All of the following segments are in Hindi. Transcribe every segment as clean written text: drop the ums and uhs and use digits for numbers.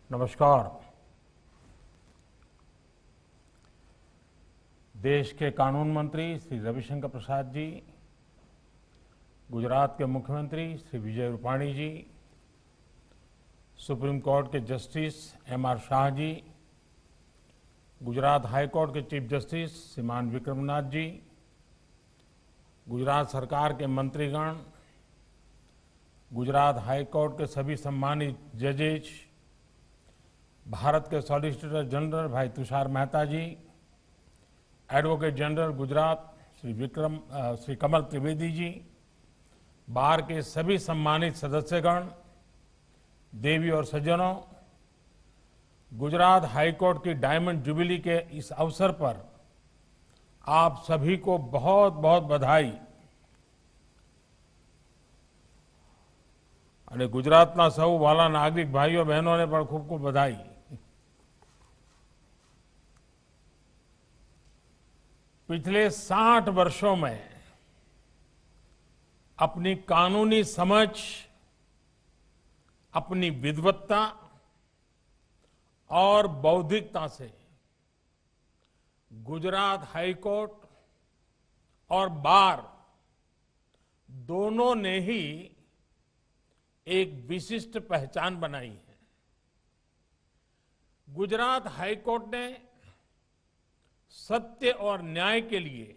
नमस्कार। देश के कानून मंत्री श्री रविशंकर प्रसाद जी, गुजरात के मुख्यमंत्री श्री विजय रूपाणी जी, सुप्रीम कोर्ट के justice MR. Shah ji, Gujarat high court के चीफ जस्टिस श्रीमान विक्रमनाथ जी, गुजरात सरकार के मंत्रीगण, गुजरात हाई कोर्ट के सभी सम्मानित जजेज, भारत के सॉलिसिटर जनरल भाई तुषार मेहता जी, एडवोकेट जनरल गुजरात श्री कमल त्रिवेदी जी, बार के सभी सम्मानित सदस्यगण, देवी और सज्जनों, गुजरात हाई कोर्ट की डायमंड जुबिली के इस अवसर पर आप सभी को बहुत बहुत बधाई। અને ગુજરાતના સૌ વાલા નાગરિક ભાઈઓ બહેનોને પણ ખૂબ ખૂબ બધાઈ। पिछले 60 वर्षों में अपनी कानूनी समझ, अपनी विद्वत्ता और बौद्धिकता से गुजरात हाई कोर्ट और बार दोनों ने ही एक विशिष्ट पहचान बनाई है। गुजरात हाई कोर्ट ने सत्य और न्याय के लिए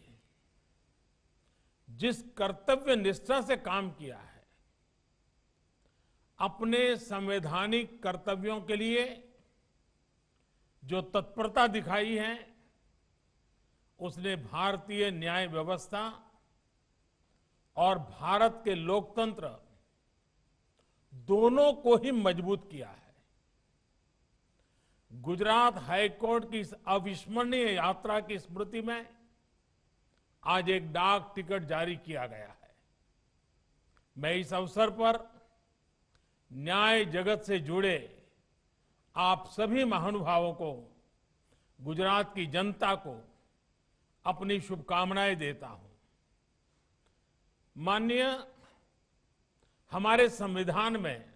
जिस कर्तव्य निष्ठा से काम किया है, अपने संवैधानिक कर्तव्यों के लिए जो तत्परता दिखाई है, उसने भारतीय न्याय व्यवस्था और भारत के लोकतंत्र दोनों को ही मजबूत किया है। गुजरात हाई कोर्ट की इस अविस्मरणीय यात्रा की स्मृति में आज एक डाक टिकट जारी किया गया है। मैं इस अवसर पर न्याय जगत से जुड़े आप सभी महानुभावों को, गुजरात की जनता को अपनी शुभकामनाएं देता हूं। माननीय हमारे संविधान में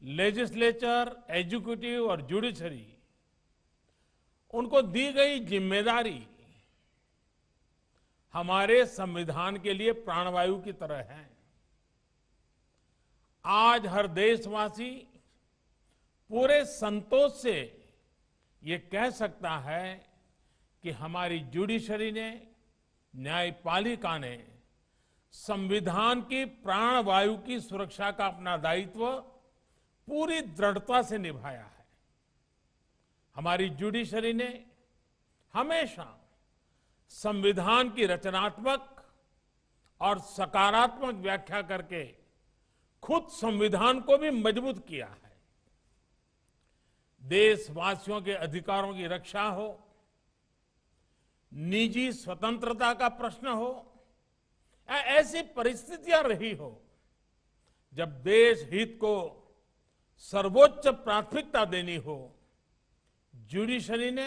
लेजिस्लेचर, एग्जीक्यूटिव और जुडिशरी, उनको दी गई जिम्मेदारी हमारे संविधान के लिए प्राणवायु की तरह है। आज हर देशवासी पूरे संतोष से ये कह सकता है कि हमारी जुडिशरी ने, न्यायपालिका ने संविधान की प्राणवायु की सुरक्षा का अपना दायित्व पूरी दृढ़ता से निभाया है। हमारी जुडिशरी ने हमेशा संविधान की रचनात्मक और सकारात्मक व्याख्या करके खुद संविधान को भी मजबूत किया है। देशवासियों के अधिकारों की रक्षा हो, निजी स्वतंत्रता का प्रश्न हो, ऐसी परिस्थितियां रही हो जब देश हित को सर्वोच्च प्राथमिकता देनी हो, जुडिशरी ने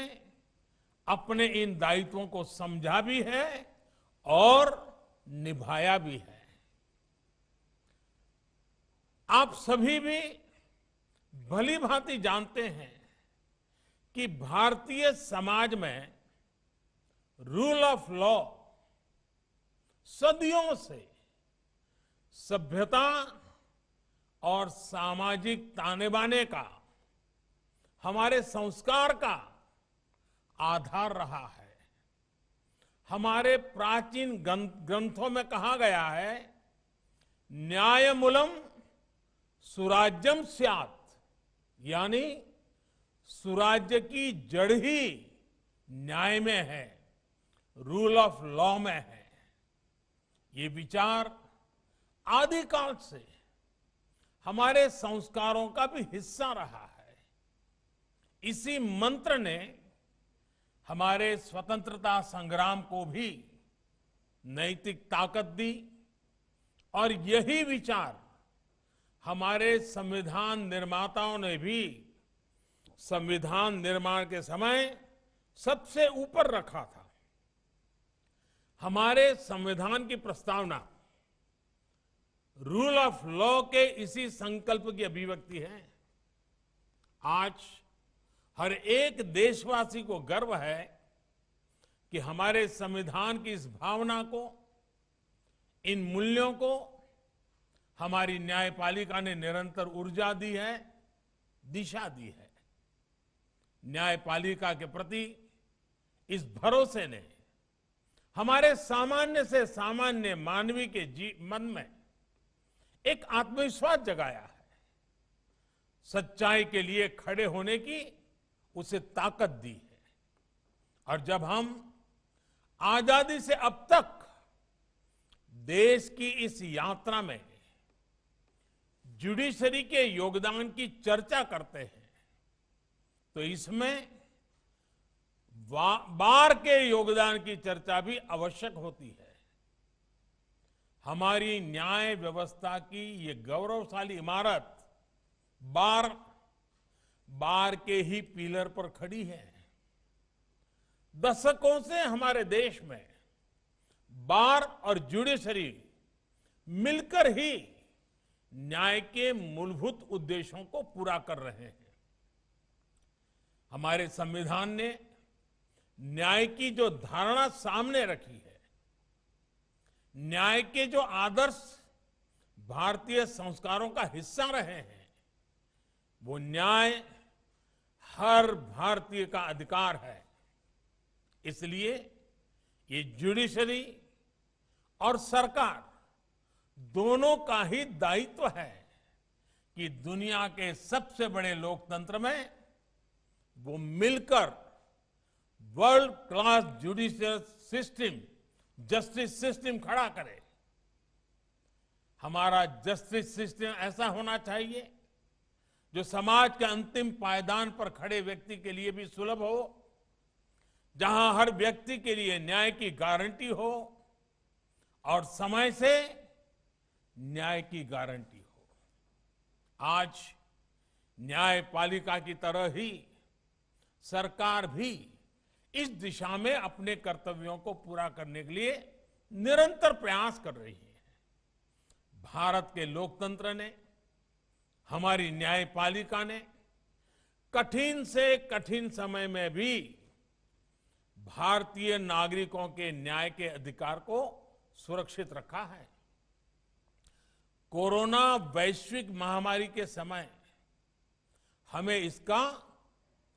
अपने इन दायित्वों को समझा भी है और निभाया भी है। आप सभी भी भली भांति जानते हैं कि भारतीय समाज में रूल ऑफ लॉ सदियों से सभ्यता और सामाजिक ताने बाने का, हमारे संस्कार का आधार रहा है। हमारे प्राचीन ग्रंथों में कहा गया है, न्यायमूलम सुराज्यम स्यात्, यानी सुराज्य की जड़ ही न्याय में है, रूल ऑफ लॉ में है। ये विचार आदिकाल से हमारे संस्कारों का भी हिस्सा रहा है। इसी मंत्र ने हमारे स्वतंत्रता संग्राम को भी नैतिक ताकत दी और यही विचार हमारे संविधान निर्माताओं ने भी संविधान निर्माण के समय सबसे ऊपर रखा था। हमारे संविधान की प्रस्तावना रूल ऑफ लॉ के इसी संकल्प की अभिव्यक्ति है। आज हर एक देशवासी को गर्व है कि हमारे संविधान की इस भावना को, इन मूल्यों को हमारी न्यायपालिका ने निरंतर ऊर्जा दी है, दिशा दी है। न्यायपालिका के प्रति इस भरोसे ने हमारे सामान्य से सामान्य मानवी के मन में एक आत्मविश्वास जगाया है, सच्चाई के लिए खड़े होने की उसे ताकत दी है। और जब हम आजादी से अब तक देश की इस यात्रा में जुडिशरी के योगदान की चर्चा करते हैं तो इसमें बार के योगदान की चर्चा भी आवश्यक होती है। हमारी न्याय व्यवस्था की ये गौरवशाली इमारत बार के ही पिलर पर खड़ी है। दशकों से हमारे देश में बार और जुडिशरी मिलकर ही न्याय के मूलभूत उद्देश्यों को पूरा कर रहे हैं। हमारे संविधान ने न्याय की जो धारणा सामने रखी है, न्याय के जो आदर्श भारतीय संस्कारों का हिस्सा रहे हैं, वो न्याय हर भारतीय का अधिकार है। इसलिए ये जुडिशरी और सरकार दोनों का ही दायित्व है कि दुनिया के सबसे बड़े लोकतंत्र में वो मिलकर world class judicial system, justice system खड़ा करे। हमारा जस्टिस सिस्टम ऐसा होना चाहिए जो समाज के अंतिम पायदान पर खड़े व्यक्ति के लिए भी सुलभ हो, जहां हर व्यक्ति के लिए न्याय की गारंटी हो और समय से न्याय की गारंटी हो। आज न्यायपालिका की तरह ही सरकार भी इस दिशा में अपने कर्तव्यों को पूरा करने के लिए निरंतर प्रयास कर रही है। भारत के लोकतंत्र ने, हमारी न्यायपालिका ने कठिन से कठिन समय में भी भारतीय नागरिकों के न्याय के अधिकार को सुरक्षित रखा है। कोरोना वैश्विक महामारी के समय हमें इसका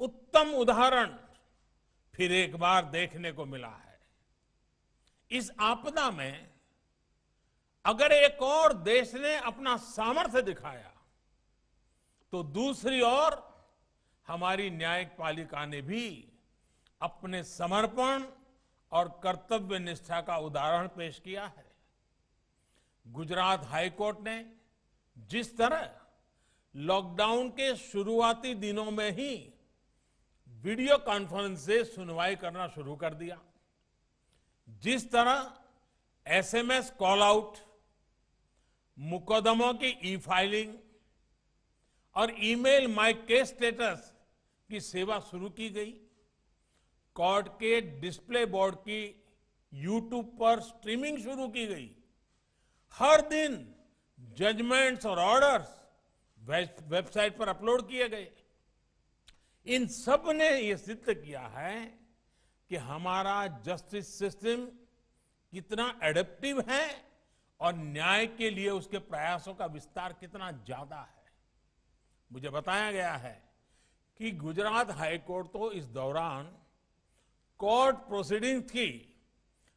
उत्तम उदाहरण फिर एक बार देखने को मिला है। इस आपदा में अगर एक और देश ने अपना सामर्थ्य दिखाया तो दूसरी ओर हमारी न्यायपालिका ने भी अपने समर्पण और कर्तव्य निष्ठा का उदाहरण पेश किया है। गुजरात हाईकोर्ट ने जिस तरह लॉकडाउन के शुरुआती दिनों में ही वीडियो कॉन्फ्रेंस से सुनवाई करना शुरू कर दिया, जिस तरह एसएमएस कॉल आउट, मुकदमों की ई फाइलिंग और ईमेल माय केस स्टेटस की सेवा शुरू की गई, कोर्ट के डिस्प्ले बोर्ड की यूट्यूब पर स्ट्रीमिंग शुरू की गई, हर दिन जजमेंट्स और ऑर्डर्स वेबसाइट पर अपलोड किए गए। इन सब ने यह सिद्ध किया है कि हमारा जस्टिस सिस्टम कितना एडेप्टिव है और न्याय के लिए उसके प्रयासों का विस्तार कितना ज्यादा है। मुझे बताया गया है कि गुजरात हाईकोर्ट तो इस दौरान कोर्ट प्रोसीडिंग्स की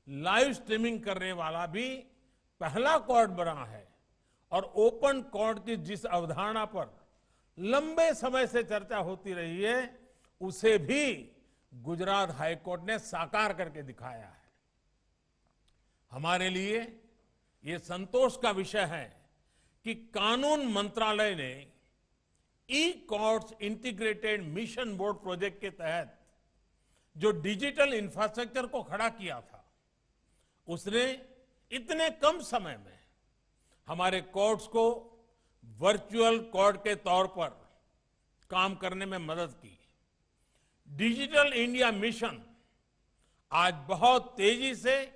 लाइव स्ट्रीमिंग करने वाला भी पहला कोर्ट बना है और ओपन कोर्ट की जिस अवधारणा पर लंबे समय से चर्चा होती रही है उसे भी गुजरात हाईकोर्ट ने साकार करके दिखाया है। हमारे लिए ये संतोष का विषय है कि कानून मंत्रालय ने e courts integrated mission board project के तहत जो डिजिटल इंफ्रास्ट्रक्चर को खड़ा किया था, उसने इतने कम समय में हमारे कोर्ट्स को वर्चुअल कोर्ट के तौर पर काम करने में मदद की। डिजिटल इंडिया मिशन आज बहुत तेजी से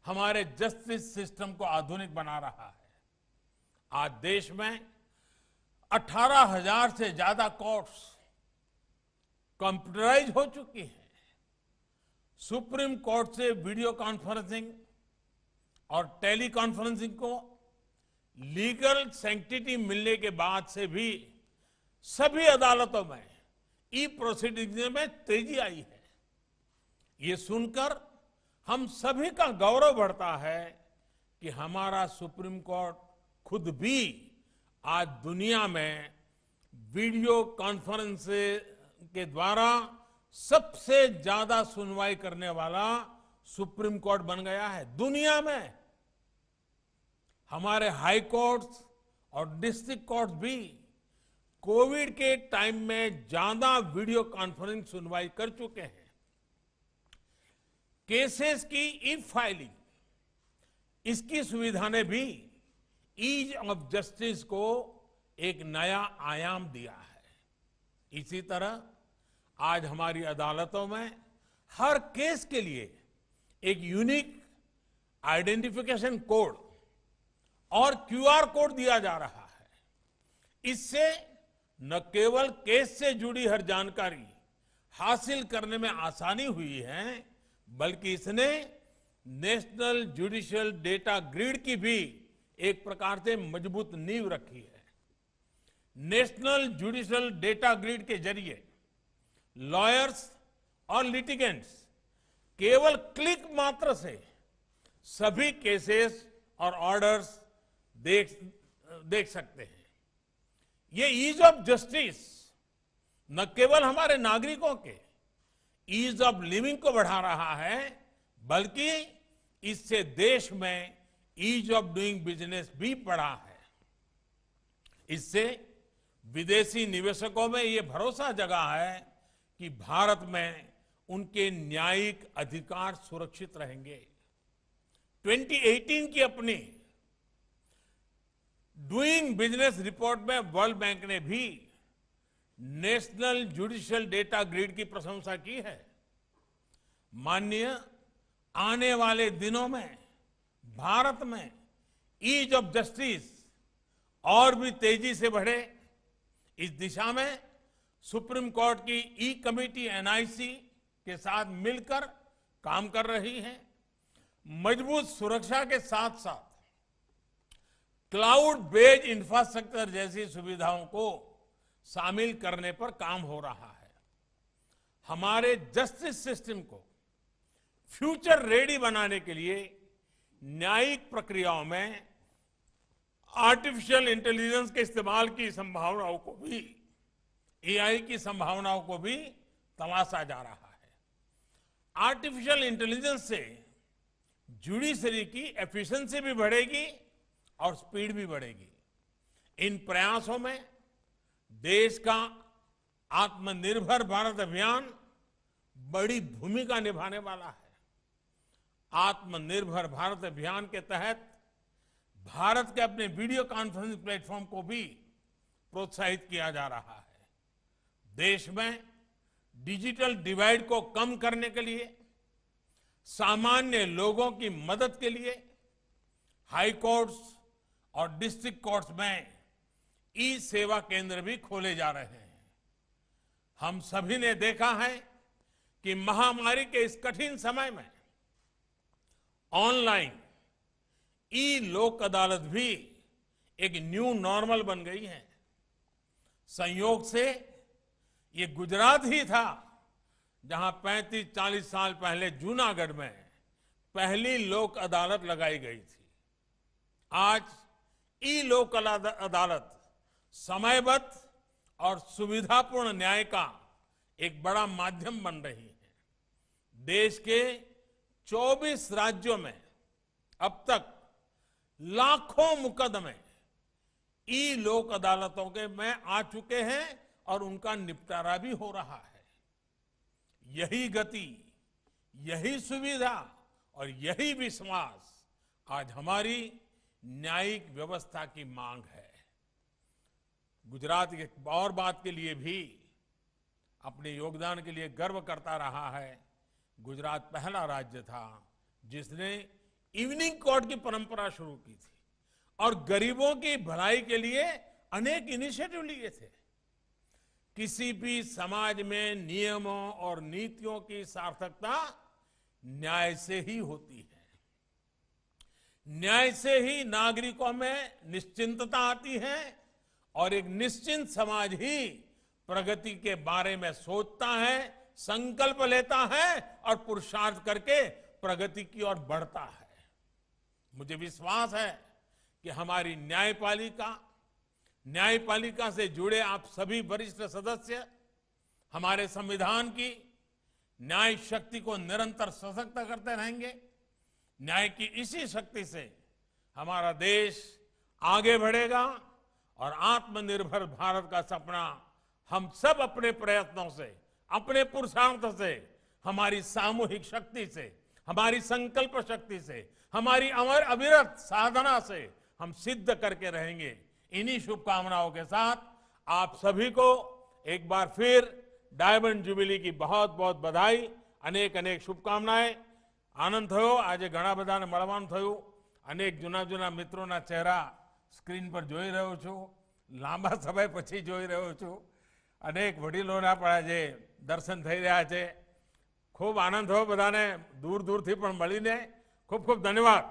हमारे जस्टिस सिस्टम को आधुनिक बना रहा है। आज देश में 18,000 से ज्यादा कोर्ट्स कंप्यूटराइज हो चुकी हैं। सुप्रीम कोर्ट से वीडियो कॉन्फ्रेंसिंग और टेली कॉन्फ्रेंसिंग को लीगल सैंक्टिटी मिलने के बाद से भी सभी अदालतों में ई प्रोसीडिंग्स में तेजी आई है। ये सुनकर हम सभी का गौरव बढ़ता है कि हमारा सुप्रीम कोर्ट खुद भी आज दुनिया में वीडियो कॉन्फ्रेंस के द्वारा सबसे ज्यादा सुनवाई करने वाला सुप्रीम कोर्ट बन गया है दुनिया में। हमारे हाई कोर्ट्स और डिस्ट्रिक्ट कोर्ट्स भी कोविड के टाइम में ज्यादा वीडियो कॉन्फ्रेंस सुनवाई कर चुके हैं। केसेस की ई फाइलिंग, इसकी सुविधा ने भी ईज ऑफ जस्टिस को एक नया आयाम दिया है। इसी तरह आज हमारी अदालतों में हर केस के लिए एक यूनिक आइडेंटिफिकेशन कोड और क्यूआर कोड दिया जा रहा है। इससे न केवल केस से जुड़ी हर जानकारी हासिल करने में आसानी हुई है, बल्कि इसने नेशनल जुडिशियल डेटा ग्रिड की भी एक प्रकार से मजबूत नींव रखी है। नेशनल जुडिशियल डेटा ग्रिड के जरिए लॉयर्स और लिटिगेंट्स केवल क्लिक मात्र से सभी केसेस और ऑर्डर्स देख सकते हैं। ये ईज ऑफ जस्टिस न केवल हमारे नागरिकों के ईज ऑफ लिविंग को बढ़ा रहा है, बल्कि इससे देश में ईज ऑफ डूइंग बिजनेस भी बढ़ा है। इससे विदेशी निवेशकों में ये भरोसा जगा है कि भारत में उनके न्यायिक अधिकार सुरक्षित रहेंगे। 2018 की अपनी डूइंग बिजनेस रिपोर्ट में वर्ल्ड बैंक ने भी नेशनल जुडिशियल डेटा ग्रिड की प्रशंसा की है। माननीय, आने वाले दिनों में भारत में ईज ऑफ जस्टिस और भी तेजी से बढ़े, इस दिशा में सुप्रीम कोर्ट की ई कमेटी एनआईसी के साथ मिलकर काम कर रही है। मजबूत सुरक्षा के साथ साथ क्लाउड बेस्ड इंफ्रास्ट्रक्चर जैसी सुविधाओं को शामिल करने पर काम हो रहा है। हमारे जस्टिस सिस्टम को फ्यूचर रेडी बनाने के लिए न्यायिक प्रक्रियाओं में आर्टिफिशियल इंटेलिजेंस के इस्तेमाल की संभावनाओं को भी, एआई की संभावनाओं को भी तलाशा जा रहा है। आर्टिफिशियल इंटेलिजेंस से जुडिशरी की एफिशिएंसी भी बढ़ेगी और स्पीड भी बढ़ेगी। इन प्रयासों में देश का आत्मनिर्भर भारत अभियान बड़ी भूमिका निभाने वाला है। आत्मनिर्भर भारत अभियान के तहत भारत के अपने वीडियो कॉन्फ्रेंसिंग प्लेटफॉर्म को भी प्रोत्साहित किया जा रहा है। देश में डिजिटल डिवाइड को कम करने के लिए, सामान्य लोगों की मदद के लिए हाई कोर्ट्स और डिस्ट्रिक्ट कोर्ट्स में ई सेवा केंद्र भी खोले जा रहे हैं। हम सभी ने देखा है कि महामारी के इस कठिन समय में ऑनलाइन ई लोक अदालत भी एक न्यू नॉर्मल बन गई है। संयोग से ये गुजरात ही था जहां 35-40 साल पहले जूनागढ़ में पहली लोक अदालत लगाई गई थी। आज ई लोक अदालत समयबद्ध और सुविधापूर्ण न्याय का एक बड़ा माध्यम बन रही है। देश के 24 राज्यों में अब तक लाखों मुकदमे ई लोक अदालतों के में आ चुके हैं और उनका निपटारा भी हो रहा है। यही गति, यही सुविधा और यही विश्वास आज हमारी न्यायिक व्यवस्था की मांग है। गुजरात एक और बात के लिए भी अपने योगदान के लिए गर्व करता रहा है। गुजरात पहला राज्य था जिसने इवनिंग कोर्ट की परंपरा शुरू की थी और गरीबों की भलाई के लिए अनेक इनिशिएटिव लिए थे। किसी भी समाज में नियमों और नीतियों की सार्थकता न्याय से ही होती है। न्याय से ही नागरिकों में निश्चिंतता आती है और एक निश्चिंत समाज ही प्रगति के बारे में सोचता है, संकल्प लेता है और पुरुषार्थ करके प्रगति की ओर बढ़ता है। मुझे विश्वास है कि हमारी न्यायपालिका से जुड़े आप सभी वरिष्ठ सदस्य हमारे संविधान की न्याय शक्ति को निरंतर सशक्त करते रहेंगे। न्याय की इसी शक्ति से हमारा देश आगे बढ़ेगा और आत्मनिर्भर भारत का सपना हम सब अपने प्रयत्नों से, अपने पुरुषार्थ से, हमारी सामूहिक शक्ति से, हमारी संकल्प शक्ति से, हमारी अविरत साधना से हम सिद्ध करके रहेंगे। इन्हीं शुभकामनाओं के साथ आप सभी को एक बार फिर डायमंड जुबिली की बहुत बहुत बधाई, अनेक अनेक शुभकामनाएं। आनंद थयो, आज घણા બધાને મળવાનું થયું। અનેક જૂના જૂના મિત્રોના ચહેરા સ્ક્રીન પર જોઈ રહ્યો છું, લાંબા સમય પછી જોઈ રહ્યો છું। અનેક વડીલોના પણ આજે દર્શન થઈ રહ્યા છે। ખૂબ આનંદ થયો બધાને, દૂર દૂરથી પણ મળીને। ખૂબ ખૂબ ધન્યવાદ।